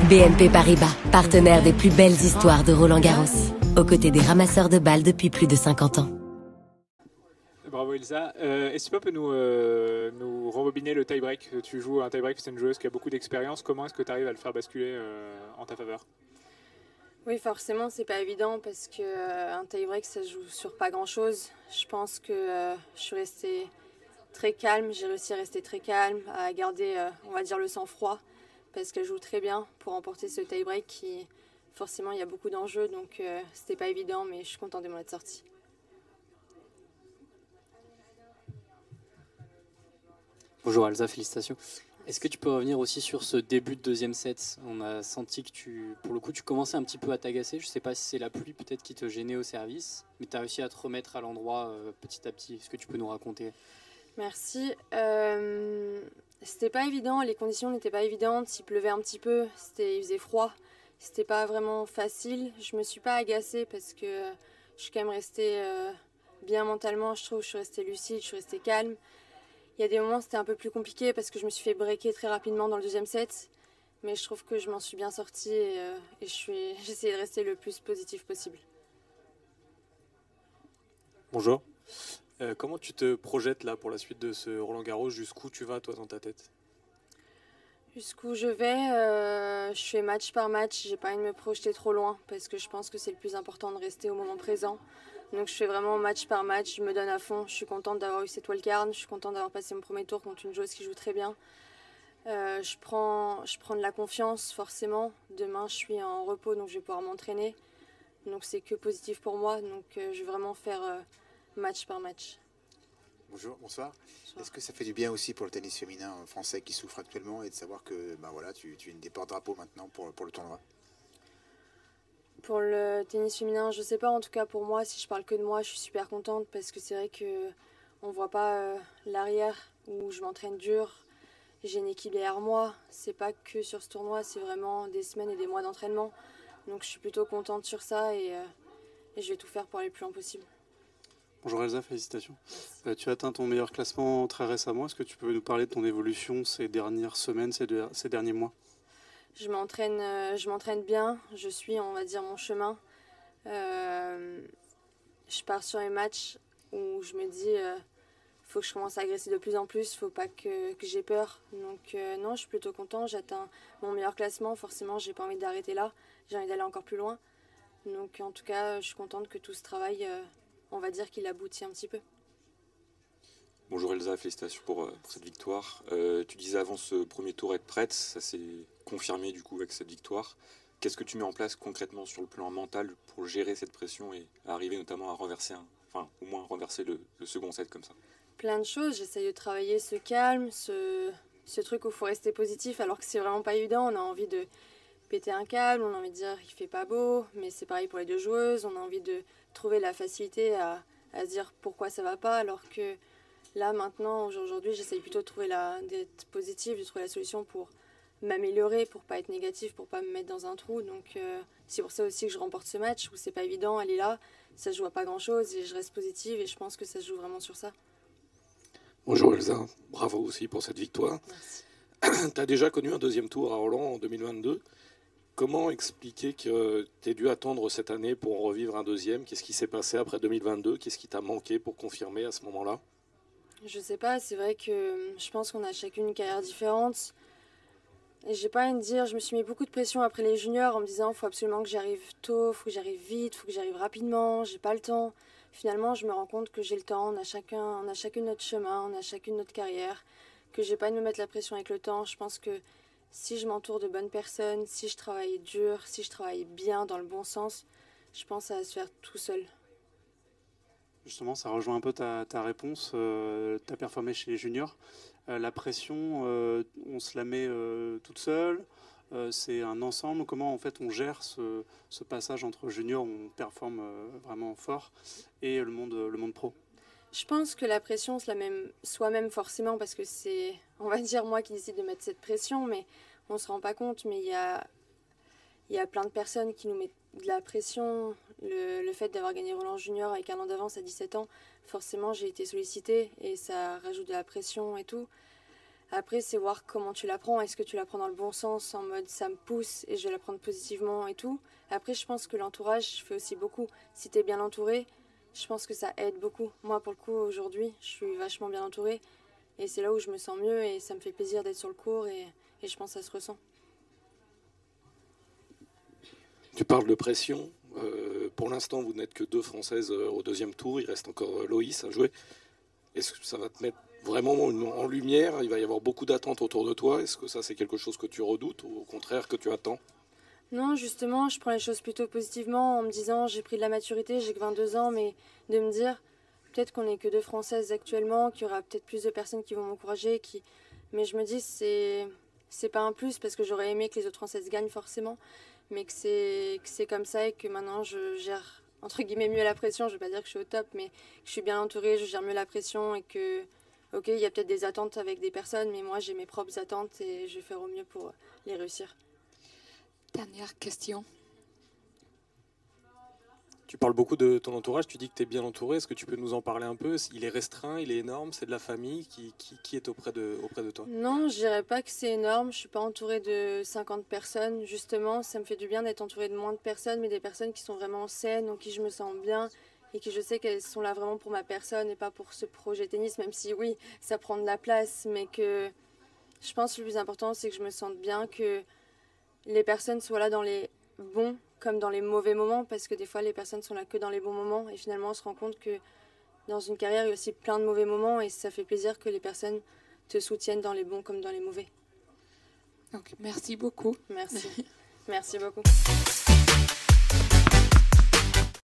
BNP Paribas, partenaire des plus belles histoires de Roland-Garros, aux côtés des ramasseurs de balles depuis plus de 50 ans. Bravo Elsa. Est-ce que tu peux nous rembobiner le tie-break? Tu joues un tie-break, c'est une joueuse qui a beaucoup d'expérience. Comment est-ce que tu arrives à le faire basculer en ta faveur? Oui, forcément, c'est pas évident parce que un tie-break, ça se joue sur pas grand-chose. Je pense que je suis restée très calme. J'ai réussi à rester très calme, à garder, on va dire, le sang-froid parce qu'elle joue très bien pour remporter ce tie-break qui, forcément, il y a beaucoup d'enjeux. Donc, c'était pas évident, mais je suis contente de m'en être sortie. Bonjour Elsa, félicitations. Est-ce que tu peux revenir aussi sur ce début de deuxième set? On a senti que pour le coup, tu commençais un petit peu à t'agacer. Je ne sais pas si c'est la pluie peut-être qui te gênait au service, mais tu as réussi à te remettre à l'endroit petit à petit. Est-ce que tu peux nous raconter? Merci. C'était pas évident, les conditions n'étaient pas évidentes. Il pleuvait un petit peu, il faisait froid. C'était pas vraiment facile. Je me suis pas agacée parce que je suis quand même restée bien mentalement. Je trouve que je suis restée lucide, je suis restée calme. Il y a des moments où c'était un peu plus compliqué parce que je me suis fait breaker très rapidement dans le deuxième set. Mais je trouve que je m'en suis bien sortie et j'ai essayé de rester le plus positif possible. Bonjour. Comment tu te projettes là pour la suite de ce Roland-Garros? Jusqu'où tu vas toi dans ta tête? Jusqu'où je vais, je fais match par match. J'ai pas envie de me projeter trop loin parce que je pense que c'est le plus important de rester au moment présent. Donc je fais vraiment match par match, je me donne à fond. Je suis contente d'avoir eu cette wildcard, je suis contente d'avoir passé mon premier tour contre une joueuse qui joue très bien. Je prends de la confiance forcément. Demain je suis en repos donc je vais pouvoir m'entraîner. Donc c'est que positif pour moi. Donc je vais vraiment faire match par match. Bonjour, bonsoir. Est-ce que ça fait du bien aussi pour le tennis féminin français qui souffre actuellement et de savoir que voilà, tu es une des porte-drapeaux maintenant pour le tournoi? Pour le tennis féminin, je sais pas, en tout cas pour moi, si je parle que de moi, je suis super contente parce que c'est vrai que on voit pas l'arrière où je m'entraîne dur. J'ai une équipe derrière moi, c'est pas que sur ce tournoi, c'est vraiment des semaines et des mois d'entraînement. Donc je suis plutôt contente sur ça et je vais tout faire pour aller le plus loin possible. Bonjour Elsa, félicitations. Tu as atteint ton meilleur classement très récemment. Est-ce que tu peux nous parler de ton évolution ces dernières semaines, ces derniers mois? Je m'entraîne bien, je suis, on va dire, mon chemin. Je pars sur les matchs où je me dis faut que je commence à agresser de plus en plus, faut pas que j'ai peur. Donc non, je suis plutôt content, j'atteins mon meilleur classement, forcément j'ai pas envie d'arrêter là, j'ai envie d'aller encore plus loin. Donc en tout cas, je suis contente que tout ce travail, on va dire qu'il aboutit un petit peu. Bonjour Elsa, félicitations pour cette victoire. Tu disais avant ce premier tour être prête, ça s'est confirmé du coup avec cette victoire. Qu'est-ce que tu mets en place concrètement sur le plan mental pour gérer cette pression et arriver notamment à renverser au moins renverser le second set comme ça? Plein de choses, j'essaye de travailler ce calme, ce truc où il faut rester positif alors que c'est vraiment pas évident. On a envie de péter un câble, on a envie de dire il fait pas beau, mais c'est pareil pour les deux joueuses. On a envie de trouver la facilité à se dire pourquoi ça va pas alors que là, maintenant, aujourd'hui, j'essaye plutôt d'être positive, de trouver la solution pour m'améliorer, pour pas être négative, pour pas me mettre dans un trou. Donc, c'est pour ça aussi que je remporte ce match où c'est pas évident, elle est là, ça se joue à pas grand chose et je reste positive et je pense que ça se joue vraiment sur ça. Bonjour Elsa, bravo aussi pour cette victoire. Merci. Tu as déjà connu un deuxième tour à Roland en 2022. Comment expliquer que tu aies dû attendre cette année pour en revivre un deuxième? Qu'est-ce qui s'est passé après 2022? Qu'est-ce qui t'a manqué pour confirmer à ce moment-là? Je sais pas, c'est vrai que je pense qu'on a chacune une carrière différente. Et j'ai pas envie de dire, je me suis mis beaucoup de pression après les juniors en me disant faut absolument que j'arrive tôt, faut que j'arrive vite, faut que j'arrive rapidement, j'ai pas le temps. Finalement, je me rends compte que j'ai le temps, on a chacune notre chemin, on a chacune notre carrière, que j'ai pas envie de me mettre la pression avec le temps. Je pense que si je m'entoure de bonnes personnes, si je travaille dur, si je travaille bien dans le bon sens, je pense que ça va se faire tout seul. Justement, ça rejoint un peu ta réponse. Tu as performé chez les juniors. La pression, on se la met toute seule. C'est un ensemble. Comment en fait on gère ce passage entre juniors où on performe vraiment fort et le monde pro? Je pense que la pression, on se la met soi-même forcément parce que c'est, on va dire, moi qui décide de mettre cette pression, mais on ne se rend pas compte. Mais il y a plein de personnes qui nous mettent de la pression. Le fait d'avoir gagné Roland Junior avec un an d'avance à 17 ans, forcément j'ai été sollicitée et ça rajoute de la pression et tout. Après, c'est voir comment tu l'apprends. Est-ce que tu l'apprends dans le bon sens, en mode ça me pousse et je vais l'apprendre positivement et tout. Après, je pense que l'entourage fait aussi beaucoup. Si tu es bien entouré, je pense que ça aide beaucoup. Moi, pour le coup, aujourd'hui, je suis vachement bien entourée. Et c'est là où je me sens mieux et ça me fait plaisir d'être sur le court et je pense que ça se ressent. Tu parles de pression. Pour l'instant, vous n'êtes que 2 Françaises au 2e tour. Il reste encore Loïs à jouer. Est-ce que ça va te mettre vraiment en lumière? Il va y avoir beaucoup d'attentes autour de toi. Est-ce que ça, c'est quelque chose que tu redoutes ou au contraire que tu attends? Non, justement, je prends les choses plutôt positivement en me disant j'ai pris de la maturité, j'ai que 22 ans, mais de me dire peut-être qu'on n'est que 2 Françaises actuellement, qu'il y aura peut-être plus de personnes qui vont m'encourager. Mais je me dis c'est pas un plus parce que j'aurais aimé que les autres Françaises gagnent forcément, mais que c'est comme ça et que maintenant je gère entre guillemets mieux la pression. Je vais pas dire que je suis au top, mais que je suis bien entourée, je gère mieux la pression et que ok, il y a peut-être des attentes avec des personnes, mais moi j'ai mes propres attentes et je vais faire au mieux pour les réussir. Dernière question. Tu parles beaucoup de ton entourage, tu dis que tu es bien entouré. Est-ce que tu peux nous en parler un peu? Il est restreint, il est énorme, c'est de la famille. Qui est auprès de toi? Non, je dirais pas que c'est énorme. Je suis pas entourée de 50 personnes. Justement, ça me fait du bien d'être entourée de moins de personnes, mais des personnes qui sont vraiment saines, en qui je me sens bien et qui je sais qu'elles sont là vraiment pour ma personne et pas pour ce projet tennis, même si oui, ça prend de la place, mais que je pense que le plus important, c'est que je me sente bien, que les personnes soient là dans les bons comme dans les mauvais moments, parce que des fois les personnes sont là que dans les bons moments et finalement on se rend compte que dans une carrière il y a aussi plein de mauvais moments et ça fait plaisir que les personnes te soutiennent dans les bons comme dans les mauvais. Donc merci beaucoup. Merci. Merci beaucoup.